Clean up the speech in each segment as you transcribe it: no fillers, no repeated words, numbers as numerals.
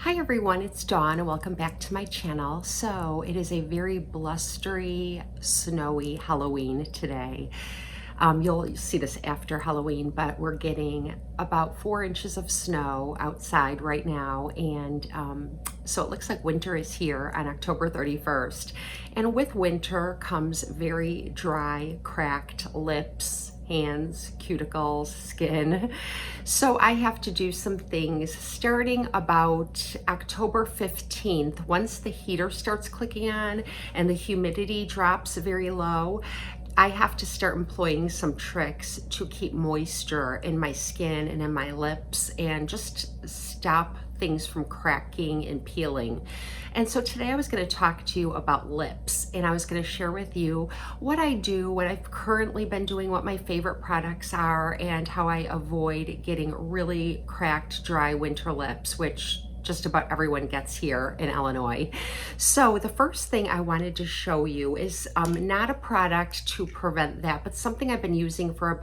Hi everyone, it's Dawn and welcome back to my channel. So it is a very blustery, snowy Halloween today. You'll see this after Halloween, but we're getting about 4 inches of snow outside right now. And so it looks like winter is here on October 31st. And with winter comes very dry, cracked lips, hands, cuticles, skin. So I have to do some things starting about October 15th. Once the heater starts clicking on and the humidity drops very low, I have to start employing some tricks to keep moisture in my skin and in my lips and just stop things from cracking and peeling. And so today I was going to talk to you about lips, and I was going to share with you what I do, what I've currently been doing, what my favorite products are, and how I avoid getting really cracked, dry winter lips, which just about everyone gets here in Illinois. So the first thing I wanted to show you is not a product to prevent that, but something I've been using for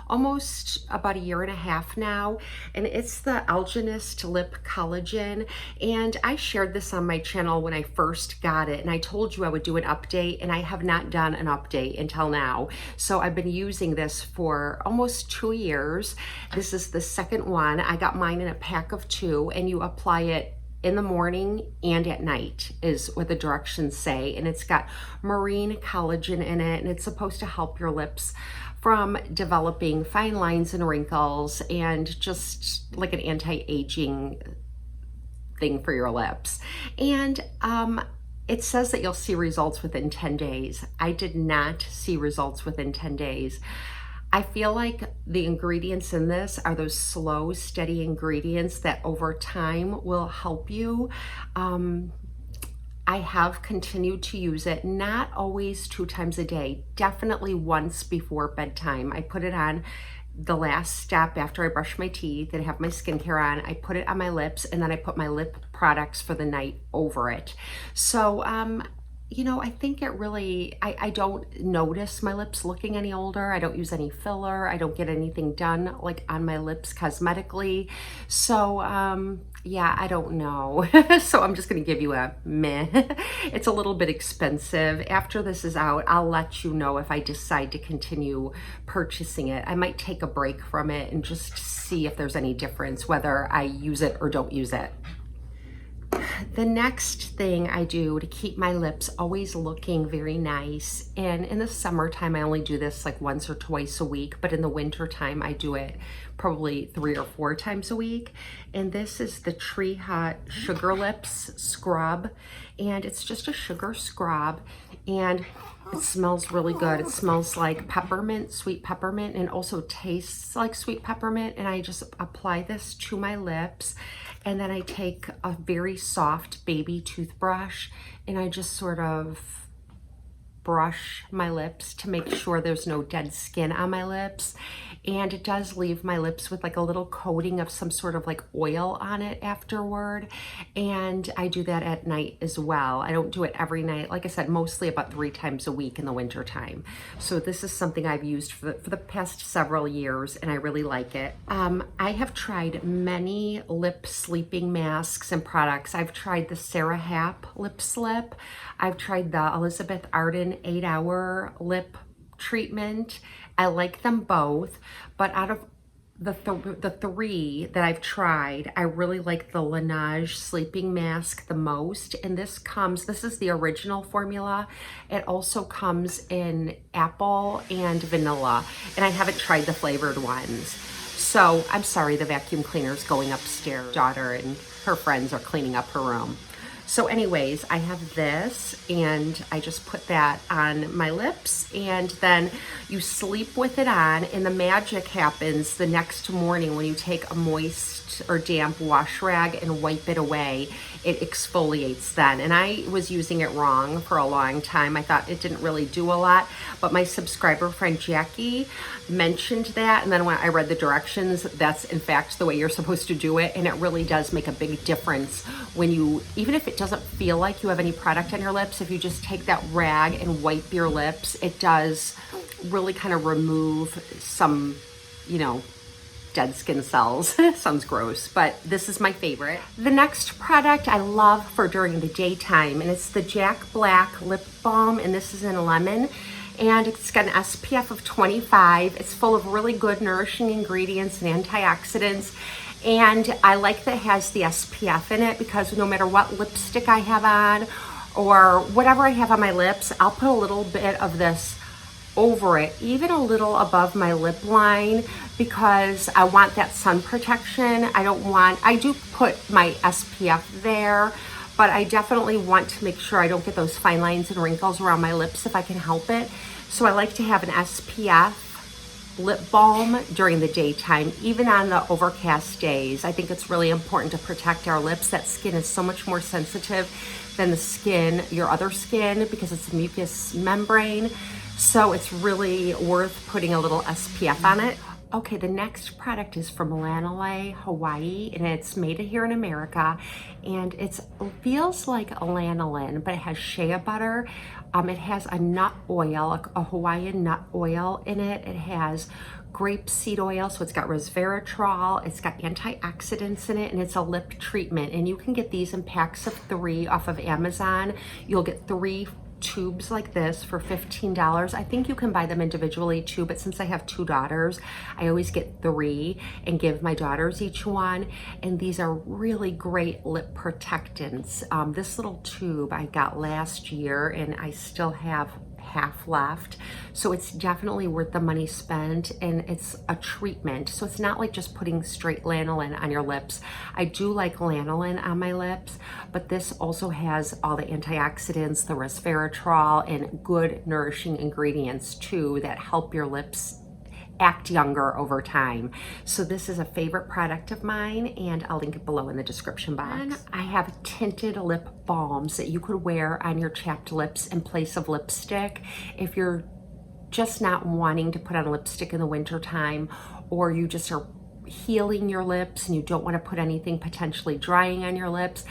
almost about a year and a half now, and it's the Algenist Lip Collagen. And I shared this on my channel when I first got it, and I told you I would do an update, and I have not done an update until now. So I've been using this for almost 2 years. This is the second one. I got mine in a pack of 2, and you apply it in the morning and at night is what the directions say. And it's got marine collagen in it, and it's supposed to help your lips from developing fine lines and wrinkles, and just like an anti-aging thing for your lips. And it says that you'll see results within 10 days. I did not see results within 10 days. I feel like the ingredients in this are those slow, steady ingredients that over time will help you. I have continued to use it, not always 2 times a day, definitely once before bedtime. I put it on the last step after I brush my teeth and have my skincare on. I put it on my lips, and then I put my lip products for the night over it. So, you know, I think it really, I don't notice my lips looking any older. I don't use any filler. I don't get anything done like on my lips cosmetically. So, yeah, I don't know. So I'm just going to give you a meh. It's a little bit expensive. After this is out, I'll let you know if I decide to continue purchasing it. I might take a break from it and just see if there's any difference, whether I use it or don't use it. The next thing I do to keep my lips always looking very nice, and in the summertime I only do this like once or twice a week, but in the winter time I do it probably 3 or 4 times a week. And this is the Tree Hut Sugar Lips Scrub, and it's just a sugar scrub, and it smells really good. It smells like peppermint, sweet peppermint, and also tastes like sweet peppermint. And I just apply this to my lips, and then I take a very soft baby toothbrush and I just sort of brush my lips to make sure there's no dead skin on my lips. And it does leave my lips with like a little coating of some sort of like oil on it afterward. And I do that at night as well. I don't do it every night. Like I said, mostly about 3 times a week in the winter time. So this is something I've used for the past several years, and I really like it. I have tried many lip sleeping masks and products. I've tried the Sarah Happ Lip Slip. I've tried the Elizabeth Arden 8-hour lip treatment. I like them both, but out of the 3 that I've tried, I really like the Laneige sleeping mask the most. And this is the original formula. It also comes in apple and vanilla, and I haven't tried the flavored ones. So I'm sorry, the vacuum cleaner's going upstairs. Daughter and her friends are cleaning up her room. So anyways, I have this, and I just put that on my lips, and then you sleep with it on, and the magic happens the next morning when you take a moist or damp wash rag and wipe it away. It exfoliates then. And I was using it wrong for a long time. I thought it didn't really do a lot, but my subscriber friend Jackie mentioned that, and then when I read the directions, that's in fact the way you're supposed to do it. And it really does make a big difference when you, even if it doesn't feel like you have any product on your lips, if you just take that rag and wipe your lips, it does really kind of remove some, you know, dead skin cells. Sounds gross, but this is my favorite. The next product I love for during the daytime, and it's the Jack Black Lip Balm, and this is in lemon. And it's got an SPF of 25. It's full of really good nourishing ingredients and antioxidants. And I like that it has the SPF in it because no matter what lipstick I have on or whatever I have on my lips, I'll put a little bit of this over it, even a little above my lip line, because I want that sun protection. I do put my SPF there, but I definitely want to make sure I don't get those fine lines and wrinkles around my lips if I can help it. So I like to have an SPF lip balm during the daytime, even on the overcast days. I think it's really important to protect our lips. That skin is so much more sensitive than the skin, your other skin, because it's a mucous membrane. So it's really worth putting a little SPF on it. Okay, the next product is from Lanolin, Hawaii, and it's made here in America. And it feels like a lanolin, but it has shea butter. It has a nut oil, a Hawaiian nut oil in it. It has grapeseed oil, so it's got resveratrol, it's got antioxidants in it, and it's a lip treatment. And you can get these in packs of 3 off of Amazon. You'll get 3 tubes like this for $15. I think you can buy them individually too, but since I have 2 daughters, I always get 3 and give my daughters each one. And these are really great lip protectants. This little tube I got last year and I still have half left, so it's definitely worth the money spent, and it's a treatment, so it's not like just putting straight lanolin on your lips. I do like lanolin on my lips, but this also has all the antioxidants, the resveratrol, and good nourishing ingredients too that help your lips act younger over time. So this is a favorite product of mine, and I'll link it below in the description box. And I have tinted lip balms that you could wear on your chapped lips in place of lipstick. If you're just not wanting to put on lipstick in the winter time, or you just are healing your lips and you don't want to put anything potentially drying on your lips,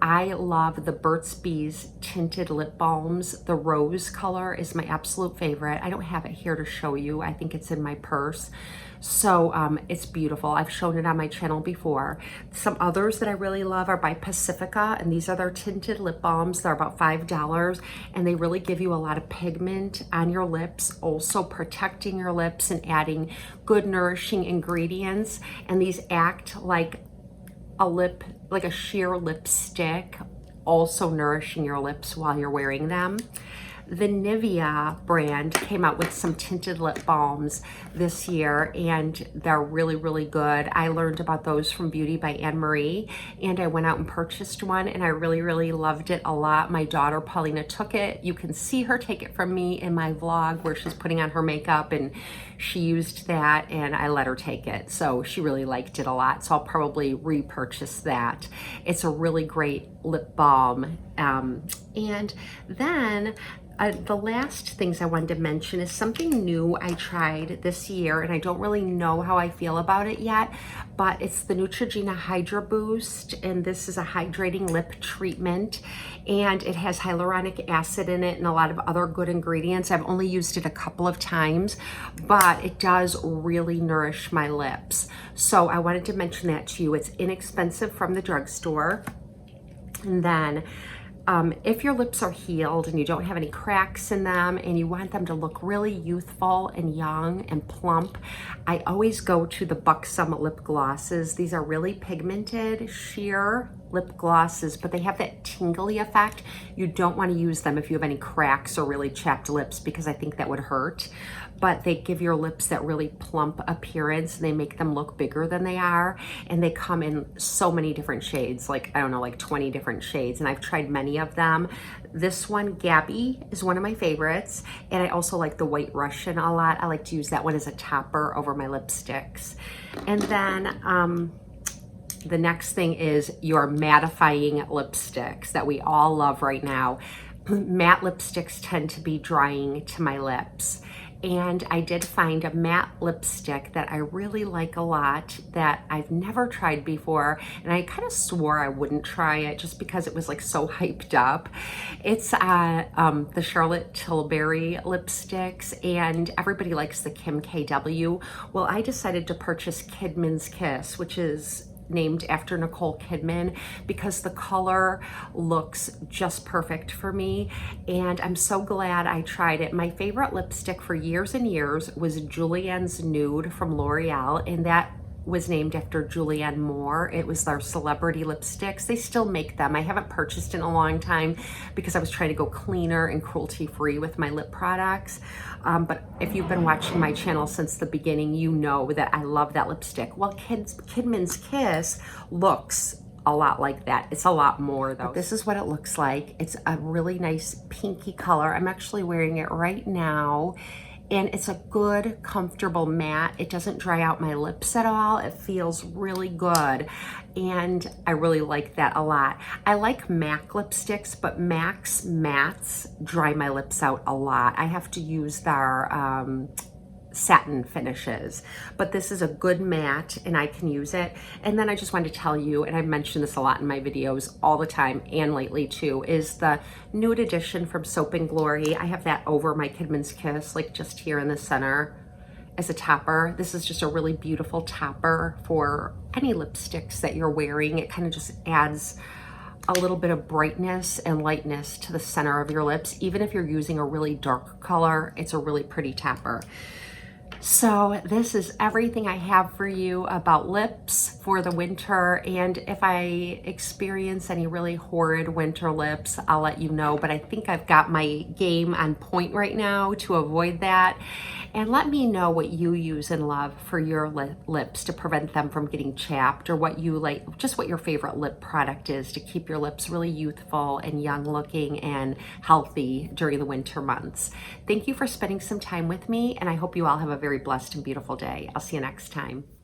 I love the Burt's Bees tinted lip balms. The rose color is my absolute favorite. I don't have it here to show you. I think it's in my purse. So it's beautiful. I've shown it on my channel before. Some others that I really love are by Pacifica, and these are their tinted lip balms. They're about $5, and they really give you a lot of pigment on your lips, also protecting your lips and adding good nourishing ingredients. And these act like a sheer lipstick, also nourishing your lips while you're wearing them. The Nivea brand came out with some tinted lip balms this year, and they're really, really good. I learned about those from Beauty by Anne Marie, and I went out and purchased one, and I really, really loved it a lot. My daughter Paulina took it. You can see her take it from me in my vlog where she's putting on her makeup, and she used that, and I let her take it. So she really liked it a lot, so I'll probably repurchase that. It's a really great lip balm. And then the last things I wanted to mention is something new I tried this year, and I don't really know how I feel about it yet, but it's the Neutrogena Hydroboost, and this is a hydrating lip treatment, and it has hyaluronic acid in it and a lot of other good ingredients. I've only used it a couple of times, but it does really nourish my lips. So I wanted to mention that to you. It's inexpensive from the drugstore. And then if your lips are healed and you don't have any cracks in them and you want them to look really youthful and young and plump, I always go to the Buxom lip glosses. These are really pigmented, sheer lip glosses, but they have that tingly effect. You don't want to use them if you have any cracks or really chapped lips, because I think that would hurt. But they give your lips that really plump appearance, and they make them look bigger than they are. And they come in so many different shades, like, I don't know, like 20 different shades. And I've tried many of them. This one, Gabby, is one of my favorites. And I also like the White Russian a lot. I like to use that one as a topper over my lipsticks. And then the next thing is your mattifying lipsticks that we all love right now. Matte lipsticks tend to be drying to my lips. And I did find a matte lipstick that I really like a lot that I've never tried before, and I kind of swore I wouldn't try it just because it was like so hyped up. It's the Charlotte Tilbury lipsticks, and everybody likes the Kim KW. Well, I decided to purchase Kidman's Kiss, which is named after Nicole Kidman, because the color looks just perfect for me, and I'm so glad I tried it. My favorite lipstick for years and years was Julienne's Nude from L'Oreal, and that was named after Julianne Moore. It was their celebrity lipsticks. They still make them. I haven't purchased in a long time because I was trying to go cleaner and cruelty-free with my lip products. But if you've been watching my channel since the beginning, you know that I love that lipstick. Well, Kidman's Kiss looks a lot like that. It's a lot more though. But this is what it looks like. It's a really nice pinky color. I'm actually wearing it right now. And it's a good, comfortable matte. It doesn't dry out my lips at all. It feels really good. And I really like that a lot. I like MAC lipsticks, but MAC's mattes dry my lips out a lot. I have to use their satin finishes, but this is a good matte and I can use it. And then I just wanted to tell you, and I've mentioned this a lot in my videos all the time and lately too, is the Nude Edition from Soap and Glory. I have that over my Kidman's Kiss, like just here in the center as a topper. This is just a really beautiful topper for any lipsticks that you're wearing. It kind of just adds a little bit of brightness and lightness to the center of your lips. Even if you're using a really dark color, it's a really pretty topper. So this is everything I have for you about lips for the winter, and if I experience any really horrid winter lips, I'll let you know, but I think I've got my game on point right now to avoid that. And let me know what you use and love for your lips to prevent them from getting chapped, or what you like, just what your favorite lip product is to keep your lips really youthful and young looking and healthy during the winter months. Thank you for spending some time with me, and I hope you all have a very blessed and beautiful day. I'll see you next time.